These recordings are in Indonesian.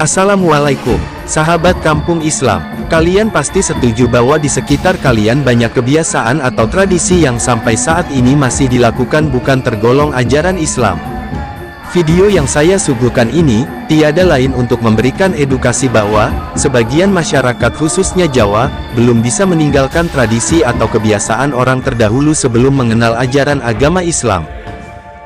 Assalamualaikum, sahabat kampung Islam. Kalian pasti setuju bahwa di sekitar kalian banyak kebiasaan atau tradisi yang sampai saat ini masih dilakukan bukan tergolong ajaran Islam. Video yang saya suguhkan ini, tiada lain untuk memberikan edukasi bahwa, sebagian masyarakat khususnya Jawa, belum bisa meninggalkan tradisi atau kebiasaan orang terdahulu sebelum mengenal ajaran agama Islam.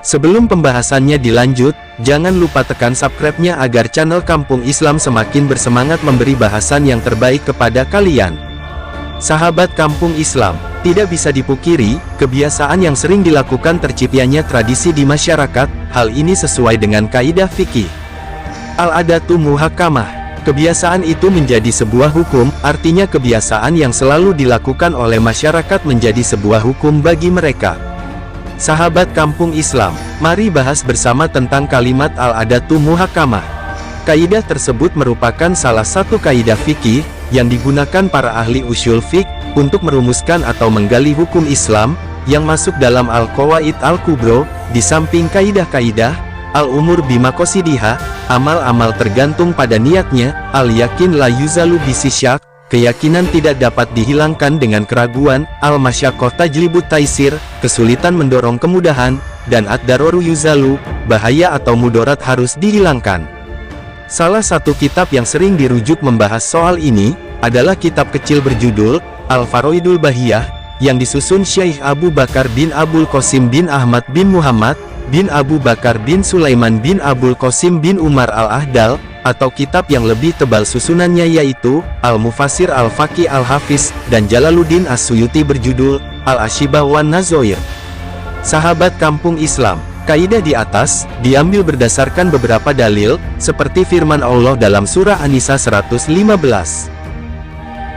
Sebelum pembahasannya dilanjut, jangan lupa tekan subscribe-nya agar channel Kampung Islam semakin bersemangat memberi bahasan yang terbaik kepada kalian. Sahabat Kampung Islam, tidak bisa dipungkiri, kebiasaan yang sering dilakukan terciptanya tradisi di masyarakat. Hal ini sesuai dengan kaidah fikih al-adatu muhakkamah. Kebiasaan itu menjadi sebuah hukum, artinya kebiasaan yang selalu dilakukan oleh masyarakat menjadi sebuah hukum bagi mereka. Sahabat Kampung Islam, mari bahas bersama tentang kalimat al-adatu muhakkamah. Kaidah tersebut merupakan salah satu kaidah fikih yang digunakan para ahli usyul fiqh untuk merumuskan atau menggali hukum Islam yang masuk dalam al-qawaid al-kubro. Di samping kaidah-kaidah al-umur bimaqasidiha, amal-amal tergantung pada niatnya, al-yakin la yuzalu bisisyak, keyakinan tidak dapat dihilangkan dengan keraguan, al-masyaqqah tajlibut taisir, kesulitan mendorong kemudahan, dan ad-daroru yuzalu, bahaya atau mudarat harus dihilangkan. Salah satu kitab yang sering dirujuk membahas soal ini, adalah kitab kecil berjudul, Al-Faroidul Bahiyah, yang disusun Syekh Abu Bakar bin Abul Qasim bin Ahmad bin Muhammad, bin Abu Bakar bin Sulaiman bin Abul Qasim bin Umar al-Ahdal, atau kitab yang lebih tebal susunannya yaitu, Al-Mufassir Al-Faqih Al-Hafiz, dan Jalaluddin As-Suyuti berjudul, Al-Ashibah wan Nazoir. Sahabat Kampung Islam, kaidah di atas, diambil berdasarkan beberapa dalil, seperti firman Allah dalam surah An-Nisa 115.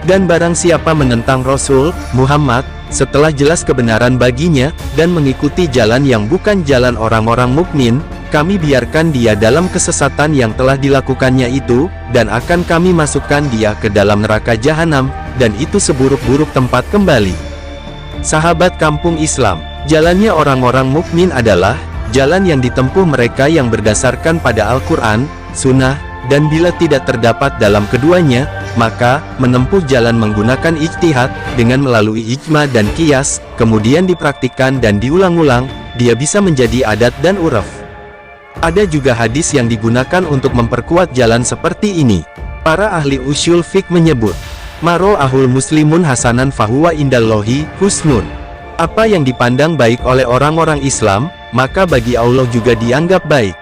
Dan barang siapa menentang Rasul Muhammad, setelah jelas kebenaran baginya, dan mengikuti jalan yang bukan jalan orang-orang mukmin, kami biarkan dia dalam kesesatan yang telah dilakukannya itu, dan akan kami masukkan dia ke dalam neraka jahanam, dan itu seburuk-buruk tempat kembali. Sahabat Kampung Islam, jalannya orang-orang mukmin adalah jalan yang ditempuh mereka yang berdasarkan pada Al-Quran, Sunnah, dan bila tidak terdapat dalam keduanya, maka menempuh jalan menggunakan ijtihad dengan melalui ijma dan qiyas, kemudian dipraktikkan dan diulang-ulang, dia bisa menjadi adat dan uraf. Ada juga hadis yang digunakan untuk memperkuat jalan seperti ini. Para ahli usyul fiqh menyebut, Maro ahul muslimun hasanan fahuwa indallahi husnun. Apa yang dipandang baik oleh orang-orang Islam, maka bagi Allah juga dianggap baik.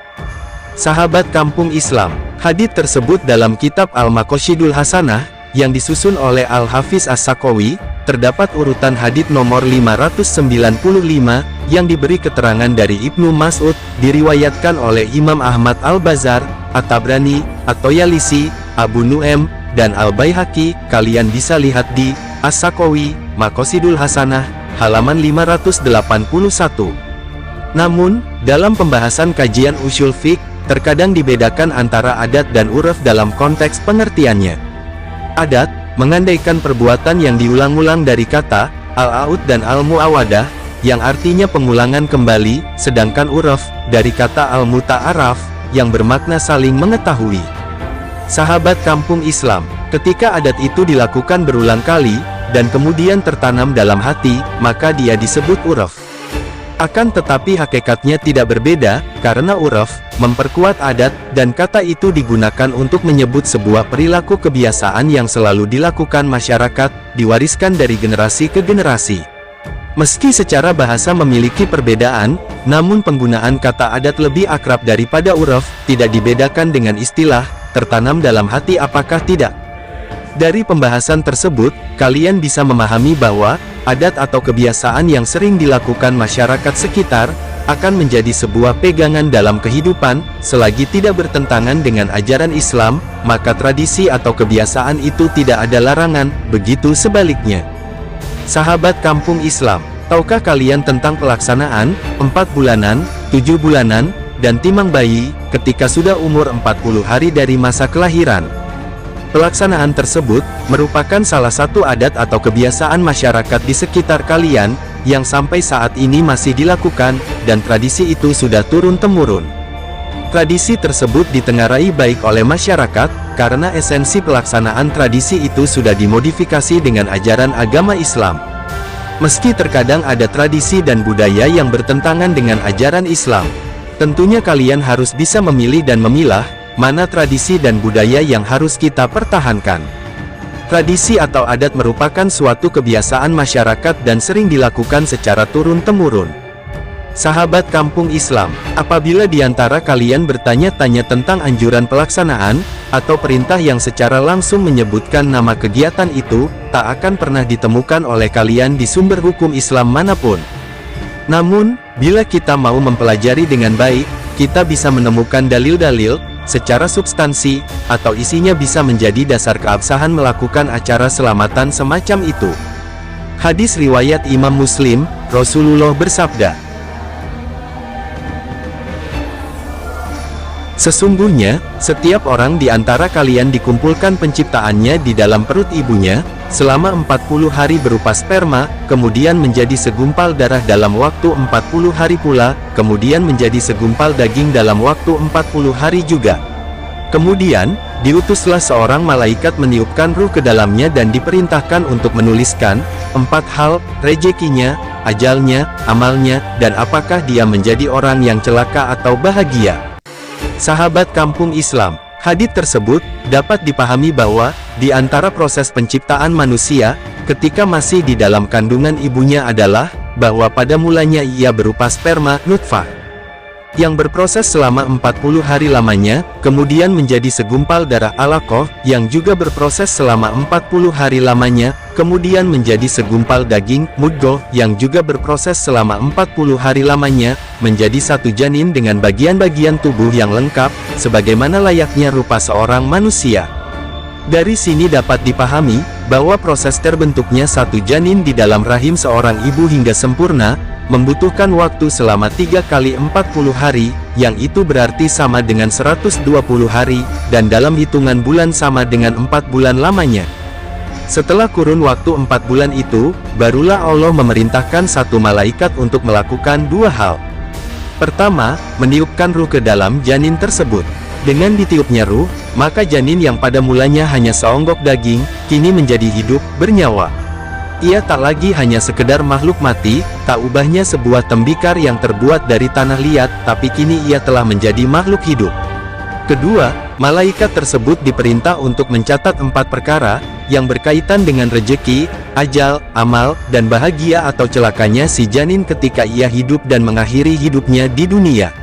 Sahabat Kampung Islam, hadits tersebut dalam kitab Al-Maqasidul Hasanah, yang disusun oleh Al-Hafiz As-Saqawi, terdapat urutan hadits nomor 595, yang diberi keterangan dari Ibnu Mas'ud, diriwayatkan oleh Imam Ahmad Al-Bazar, At-Tabrani, At-Toyalisi, Abu Nu'aim, dan Al-Baihaqi. Kalian bisa lihat di As-Saqawi, Maqasidul Hasanah, halaman 581. Namun, dalam pembahasan kajian usyul fiqh, terkadang dibedakan antara adat dan uraf dalam konteks pengertiannya. Adat, mengandaikan perbuatan yang diulang-ulang dari kata, al-a'ud dan al-mu'awadah, yang artinya pengulangan kembali, sedangkan uraf, dari kata al-muta'araf, yang bermakna saling mengetahui. Sahabat Kampung Islam, ketika adat itu dilakukan berulang kali, dan kemudian tertanam dalam hati, maka dia disebut uraf. Akan tetapi hakikatnya tidak berbeda, karena uraf, memperkuat adat, dan kata itu digunakan untuk menyebut sebuah perilaku kebiasaan yang selalu dilakukan masyarakat, diwariskan dari generasi ke generasi. Meski secara bahasa memiliki perbedaan, namun penggunaan kata adat lebih akrab daripada uraf, tidak dibedakan dengan istilah, tertanam dalam hati apakah tidak. Dari pembahasan tersebut, kalian bisa memahami bahwa, adat atau kebiasaan yang sering dilakukan masyarakat sekitar, akan menjadi sebuah pegangan dalam kehidupan, selagi tidak bertentangan dengan ajaran Islam, maka tradisi atau kebiasaan itu tidak ada larangan, begitu sebaliknya. Sahabat Kampung Islam, tahukah kalian tentang pelaksanaan, 4 bulanan, 7 bulanan, dan timang bayi, ketika sudah umur 40 hari dari masa kelahiran? Pelaksanaan tersebut, merupakan salah satu adat atau kebiasaan masyarakat di sekitar kalian, yang sampai saat ini masih dilakukan, dan tradisi itu sudah turun-temurun. Tradisi tersebut ditengarai baik oleh masyarakat, karena esensi pelaksanaan tradisi itu sudah dimodifikasi dengan ajaran agama Islam. Meski terkadang ada tradisi dan budaya yang bertentangan dengan ajaran Islam, tentunya kalian harus bisa memilih dan memilah, mana tradisi dan budaya yang harus kita pertahankan. Tradisi atau adat merupakan suatu kebiasaan masyarakat dan sering dilakukan secara turun-temurun. Sahabat kampung Islam, apabila di antara kalian bertanya-tanya tentang anjuran pelaksanaan, atau perintah yang secara langsung menyebutkan nama kegiatan itu, tak akan pernah ditemukan oleh kalian di sumber hukum Islam manapun. Namun, bila kita mau mempelajari dengan baik, kita bisa menemukan dalil-dalil, secara substansi, atau isinya bisa menjadi dasar keabsahan melakukan acara selamatan semacam itu. Hadis riwayat Imam Muslim, Rasulullah bersabda, "Sesungguhnya, setiap orang di antara kalian dikumpulkan penciptaannya di dalam perut ibunya, selama 40 hari berupa sperma, kemudian menjadi segumpal darah dalam waktu 40 hari pula, kemudian menjadi segumpal daging dalam waktu 40 hari juga. Kemudian, diutuslah seorang malaikat meniupkan ruh ke dalamnya dan diperintahkan untuk menuliskan 4 hal, rezekinya, ajalnya, amalnya, dan apakah dia menjadi orang yang celaka atau bahagia." Sahabat kampung Islam, hadits tersebut dapat dipahami bahwa di antara proses penciptaan manusia ketika masih di dalam kandungan ibunya adalah bahwa pada mulanya ia berupa sperma nutfah yang berproses selama 40 hari lamanya, kemudian menjadi segumpal darah alaqah yang juga berproses selama 40 hari lamanya, kemudian menjadi segumpal daging mudghah yang juga berproses selama 40 hari lamanya, menjadi satu janin dengan bagian-bagian tubuh yang lengkap, sebagaimana layaknya rupa seorang manusia. Dari sini dapat dipahami, bahwa proses terbentuknya satu janin di dalam rahim seorang ibu hingga sempurna, membutuhkan waktu selama 3 kali 40 hari, yang itu berarti sama dengan 120 hari, dan dalam hitungan bulan sama dengan 4 bulan lamanya. Setelah kurun waktu 4 bulan itu, barulah Allah memerintahkan satu malaikat untuk melakukan 2 hal. Pertama, meniupkan ruh ke dalam janin tersebut. Dengan ditiupnya ruh, maka janin yang pada mulanya hanya seonggok daging, kini menjadi hidup, bernyawa. Ia tak lagi hanya sekedar makhluk mati, tak ubahnya sebuah tembikar yang terbuat dari tanah liat, tapi kini ia telah menjadi makhluk hidup. Kedua, malaikat tersebut diperintah untuk mencatat 4 perkara, yang berkaitan dengan rejeki, ajal, amal, dan bahagia atau celakanya si janin ketika ia hidup dan mengakhiri hidupnya di dunia.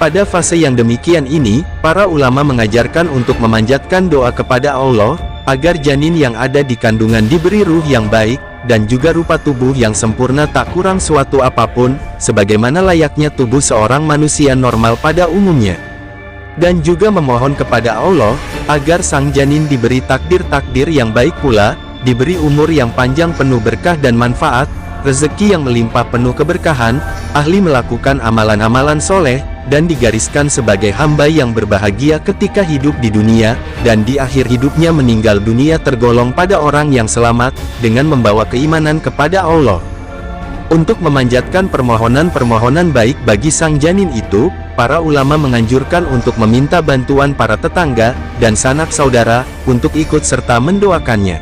Pada fase yang demikian ini, para ulama mengajarkan untuk memanjatkan doa kepada Allah, agar janin yang ada di kandungan diberi ruh yang baik, dan juga rupa tubuh yang sempurna tak kurang suatu apapun, sebagaimana layaknya tubuh seorang manusia normal pada umumnya. Dan juga memohon kepada Allah, agar sang janin diberi takdir-takdir yang baik pula, diberi umur yang panjang penuh berkah dan manfaat, rezeki yang melimpah penuh keberkahan, ahli melakukan amalan-amalan soleh, dan digariskan sebagai hamba yang berbahagia ketika hidup di dunia, dan di akhir hidupnya meninggal dunia tergolong pada orang yang selamat, dengan membawa keimanan kepada Allah. Untuk memanjatkan permohonan-permohonan baik bagi sang janin itu, para ulama menganjurkan untuk meminta bantuan para tetangga, dan sanak saudara, untuk ikut serta mendoakannya.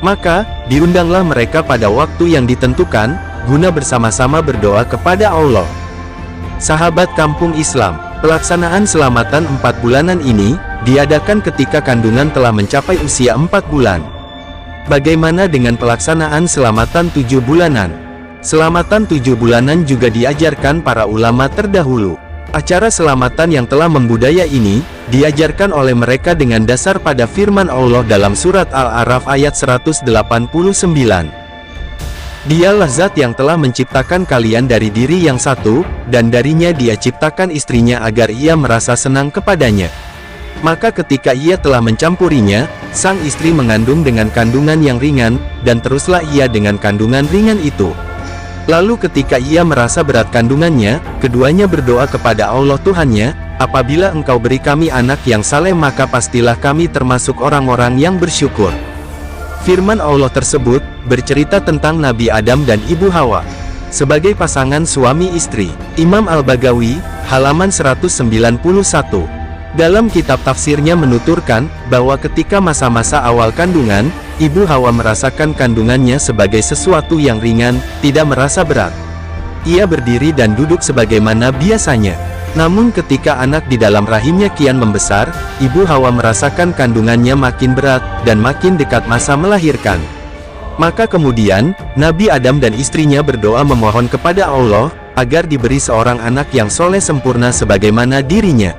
Maka, diundanglah mereka pada waktu yang ditentukan, guna bersama-sama berdoa kepada Allah. Sahabat kampung Islam, pelaksanaan selamatan 4 bulanan ini, diadakan ketika kandungan telah mencapai usia 4 bulan. Bagaimana dengan pelaksanaan selamatan 7 bulanan? Selamatan 7 bulanan juga diajarkan para ulama terdahulu. Acara selamatan yang telah membudaya ini, diajarkan oleh mereka dengan dasar pada firman Allah dalam surat Al-A'raf ayat 189. Dialah zat yang telah menciptakan kalian dari diri yang satu, dan darinya dia ciptakan istrinya agar ia merasa senang kepadanya. Maka ketika ia telah mencampurinya, sang istri mengandung dengan kandungan yang ringan, dan teruslah ia dengan kandungan ringan itu. Lalu ketika ia merasa berat kandungannya, keduanya berdoa kepada Allah Tuhannya, apabila engkau beri kami anak yang saleh maka pastilah kami termasuk orang-orang yang bersyukur. Firman Allah tersebut, bercerita tentang Nabi Adam dan Ibu Hawa. sebagai pasangan suami istri. Imam Al-Baghawi, halaman 191. Dalam kitab tafsirnya menuturkan, bahwa ketika masa-masa awal kandungan, Ibu Hawa merasakan kandungannya sebagai sesuatu yang ringan, tidak merasa berat. Ia berdiri dan duduk sebagaimana biasanya. Namun ketika anak di dalam rahimnya kian membesar, Ibu Hawa merasakan kandungannya makin berat, dan makin dekat masa melahirkan. Maka kemudian, Nabi Adam dan istrinya berdoa memohon kepada Allah, agar diberi seorang anak yang soleh sempurna sebagaimana dirinya.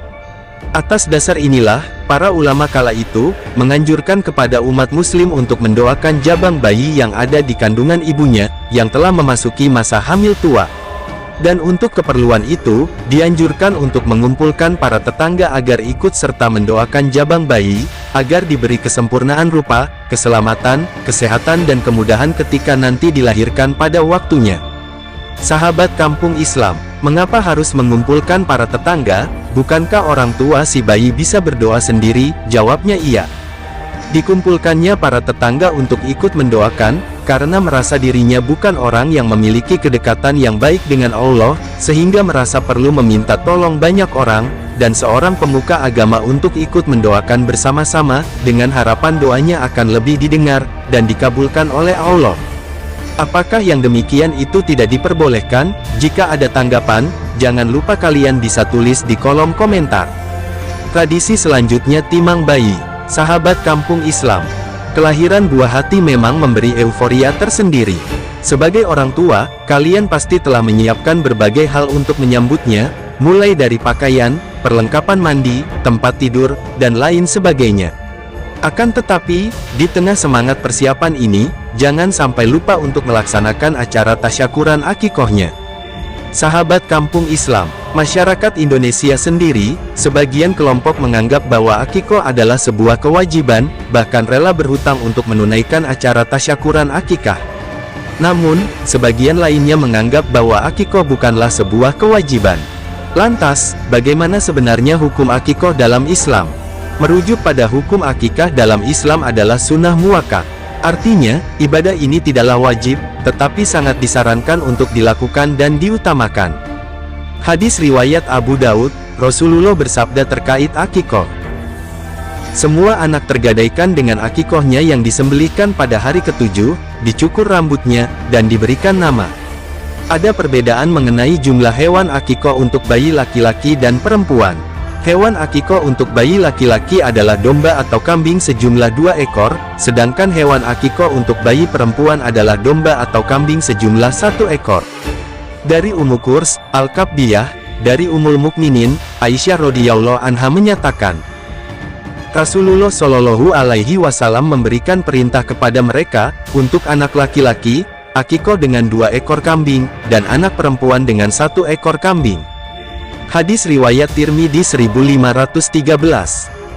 Atas dasar inilah, para ulama kala itu, menganjurkan kepada umat muslim untuk mendoakan jabang bayi yang ada di kandungan ibunya, yang telah memasuki masa hamil tua. Dan untuk keperluan itu, dianjurkan untuk mengumpulkan para tetangga agar ikut serta mendoakan jabang bayi, agar diberi kesempurnaan rupa, keselamatan, kesehatan dan kemudahan ketika nanti dilahirkan pada waktunya. Sahabat kampung Islam, mengapa harus mengumpulkan para tetangga? Bukankah orang tua si bayi bisa berdoa sendiri? Jawabnya iya. Dikumpulkannya para tetangga untuk ikut mendoakan, karena merasa dirinya bukan orang yang memiliki kedekatan yang baik dengan Allah, sehingga merasa perlu meminta tolong banyak orang, dan seorang pemuka agama untuk ikut mendoakan bersama-sama, dengan harapan doanya akan lebih didengar, dan dikabulkan oleh Allah. Apakah yang demikian itu tidak diperbolehkan? Jika ada tanggapan, jangan lupa kalian bisa tulis di kolom komentar. Tradisi selanjutnya timang bayi. Sahabat kampung Islam, kelahiran buah hati memang memberi euforia tersendiri. Sebagai orang tua, kalian pasti telah menyiapkan berbagai hal untuk menyambutnya, mulai dari pakaian, perlengkapan mandi, tempat tidur, dan lain sebagainya. Akan tetapi, di tengah semangat persiapan ini, jangan sampai lupa untuk melaksanakan acara tasyakuran akikohnya. Sahabat kampung Islam, masyarakat Indonesia sendiri, sebagian kelompok menganggap bahwa akikoh adalah sebuah kewajiban, bahkan rela berhutang untuk menunaikan acara tasyakuran akikah. Namun, sebagian lainnya menganggap bahwa akikoh bukanlah sebuah kewajiban. Lantas, bagaimana sebenarnya hukum akikoh dalam Islam? Merujuk pada hukum akikah dalam Islam adalah sunnah muakkad. Artinya, ibadah ini tidaklah wajib, tetapi sangat disarankan untuk dilakukan dan diutamakan. Hadis riwayat Abu Daud, Rasulullah bersabda terkait akikoh. Semua anak tergadaikan dengan akikohnya yang disembelihkan pada hari ketujuh, dicukur rambutnya, dan diberikan nama. Ada perbedaan mengenai jumlah hewan akikoh untuk bayi laki-laki dan perempuan. Hewan akikoh untuk bayi laki-laki adalah domba atau kambing sejumlah 2 ekor, sedangkan hewan akikoh untuk bayi perempuan adalah domba atau kambing sejumlah 1 ekor. Dari Ummu Qurs, Al-Kabdiyah, dari Ummul Mukminin, Aisyah radhiyallahu anha menyatakan, Rasulullah Shallallahu alaihi wasallam memberikan perintah kepada mereka, untuk anak laki-laki, akikoh dengan 2 ekor kambing, dan anak perempuan dengan 1 ekor kambing. Hadis riwayat Tirmidzi 1513.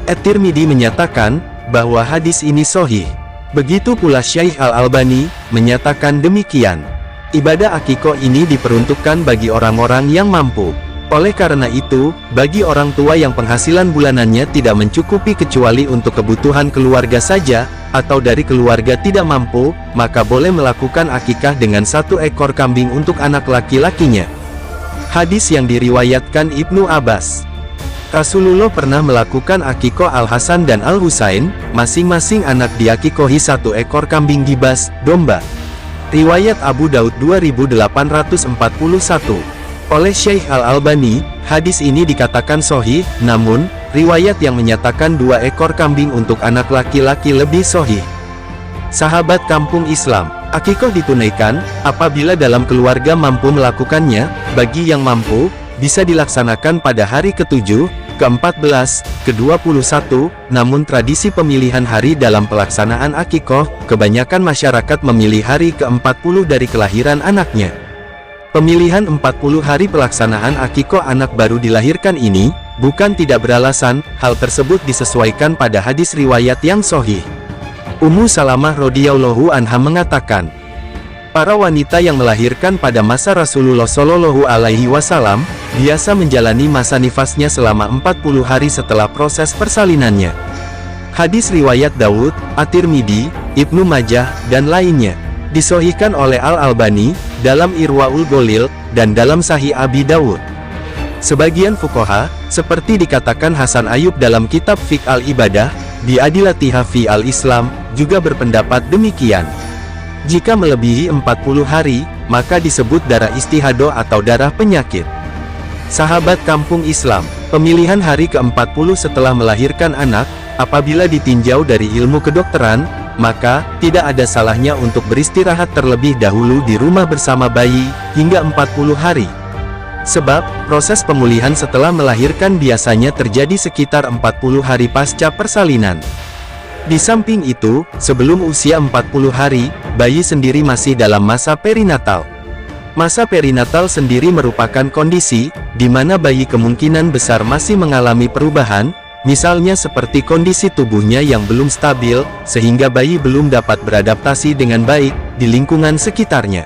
At-Tirmidzi menyatakan, bahwa hadis ini sahih. Begitu pula Syekh Al-Albani, menyatakan demikian. Ibadah akikoh ini diperuntukkan bagi orang-orang yang mampu. Oleh karena itu, bagi orang tua yang penghasilan bulanannya tidak mencukupi kecuali untuk kebutuhan keluarga saja, atau dari keluarga tidak mampu, maka boleh melakukan akikah dengan 1 ekor kambing untuk anak laki-lakinya. Hadis yang diriwayatkan Ibnu Abbas. Rasulullah pernah melakukan akikoh Al-Hasan dan Al-Husain, masing-masing anak diakikohi 1 ekor kambing gibas, domba. Riwayat Abu Daud 2841. Oleh Syekh Al-Albani, hadis ini dikatakan sahih, namun, riwayat yang menyatakan 2 ekor kambing untuk anak laki-laki lebih sahih. Sahabat kampung Islam, akikoh ditunaikan, apabila dalam keluarga mampu melakukannya. Bagi yang mampu, bisa dilaksanakan pada hari ke-7, ke-14, ke-21, namun tradisi pemilihan hari dalam pelaksanaan akikoh, kebanyakan masyarakat memilih hari ke-40 dari kelahiran anaknya. Pemilihan 40 hari pelaksanaan akikoh anak baru dilahirkan ini, bukan tidak beralasan, hal tersebut disesuaikan pada hadis riwayat yang sahih. Ummu Salamah radhiyallahu anha mengatakan, para wanita yang melahirkan pada masa Rasulullah Shallallahu alaihi wasallam, biasa menjalani masa nifasnya selama 40 hari setelah proses persalinannya. Hadis riwayat Daud, At-Tirmidzi, Ibnu Majah, dan lainnya. Disahihkan oleh Al-Albani, dalam Irwaul Ghalil, dan dalam Sahih Abi Dawud. Sebagian fuqaha, seperti dikatakan Hasan Ayyub dalam kitab Fiqh al-Ibadah, di Adilatiha fi al-Islam, juga berpendapat demikian. Jika melebihi 40 hari, maka disebut darah istihadah atau darah penyakit. Sahabat kampung Islam, pemilihan hari ke-40 setelah melahirkan anak, apabila ditinjau dari ilmu kedokteran, maka tidak ada salahnya untuk beristirahat terlebih dahulu di rumah bersama bayi, hingga 40 hari. Sebab, proses pemulihan setelah melahirkan biasanya terjadi sekitar 40 hari pasca persalinan. Di samping itu, sebelum usia 40 hari, bayi sendiri masih dalam masa perinatal. Masa perinatal sendiri merupakan kondisi, di mana bayi kemungkinan besar masih mengalami perubahan, misalnya seperti kondisi tubuhnya yang belum stabil, sehingga bayi belum dapat beradaptasi dengan baik, di lingkungan sekitarnya.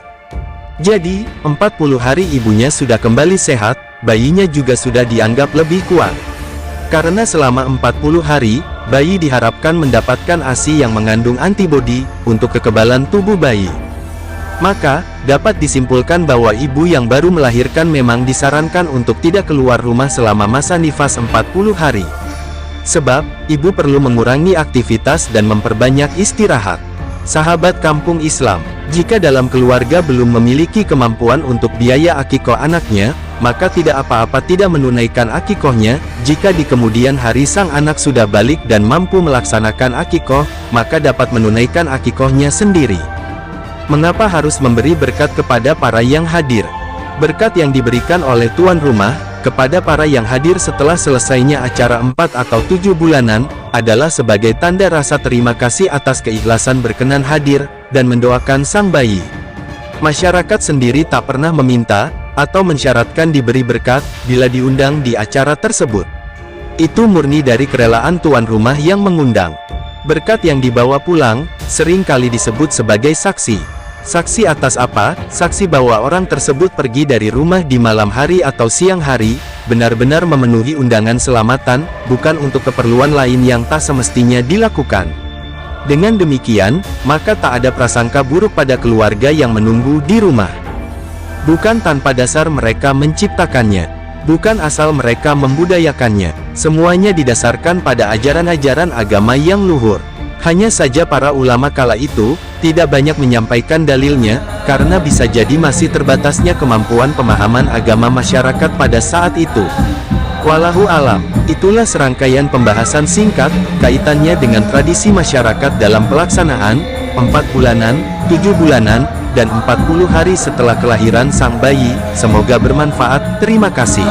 Jadi, 40 hari ibunya sudah kembali sehat, bayinya juga sudah dianggap lebih kuat. Karena selama 40 hari, bayi diharapkan mendapatkan ASI yang mengandung antibodi, untuk kekebalan tubuh bayi. Maka, dapat disimpulkan bahwa ibu yang baru melahirkan memang disarankan untuk tidak keluar rumah selama masa nifas 40 hari. Sebab, ibu perlu mengurangi aktivitas dan memperbanyak istirahat. Sahabat kampung Islam, jika dalam keluarga belum memiliki kemampuan untuk biaya akikoh anaknya, maka tidak apa-apa tidak menunaikan akikohnya. Jika di kemudian hari sang anak sudah balik dan mampu melaksanakan akikoh, maka dapat menunaikan akikohnya sendiri. Mengapa harus memberi berkat kepada para yang hadir? Berkat yang diberikan oleh tuan rumah kepada para yang hadir setelah selesainya acara 4 atau 7 bulanan, adalah sebagai tanda rasa terima kasih atas keikhlasan berkenan hadir, dan mendoakan sang bayi. Masyarakat sendiri tak pernah meminta, atau mensyaratkan diberi berkat, bila diundang di acara tersebut. Itu murni dari kerelaan tuan rumah yang mengundang. Berkat yang dibawa pulang, sering kali disebut sebagai saksi. Saksi atas apa? Saksi bahwa orang tersebut pergi dari rumah di malam hari atau siang hari, benar-benar memenuhi undangan selamatan, bukan untuk keperluan lain yang tak semestinya dilakukan. Dengan demikian, maka tak ada prasangka buruk pada keluarga yang menunggu di rumah. Bukan tanpa dasar mereka menciptakannya, bukan asal mereka membudayakannya, semuanya didasarkan pada ajaran-ajaran agama yang luhur. Hanya saja para ulama kala itu, tidak banyak menyampaikan dalilnya, karena bisa jadi masih terbatasnya kemampuan pemahaman agama masyarakat pada saat itu. Wallahu alam, itulah serangkaian pembahasan singkat, kaitannya dengan tradisi masyarakat dalam pelaksanaan, 4 bulanan, 7 bulanan, dan 40 hari setelah kelahiran sang bayi. Semoga bermanfaat, terima kasih.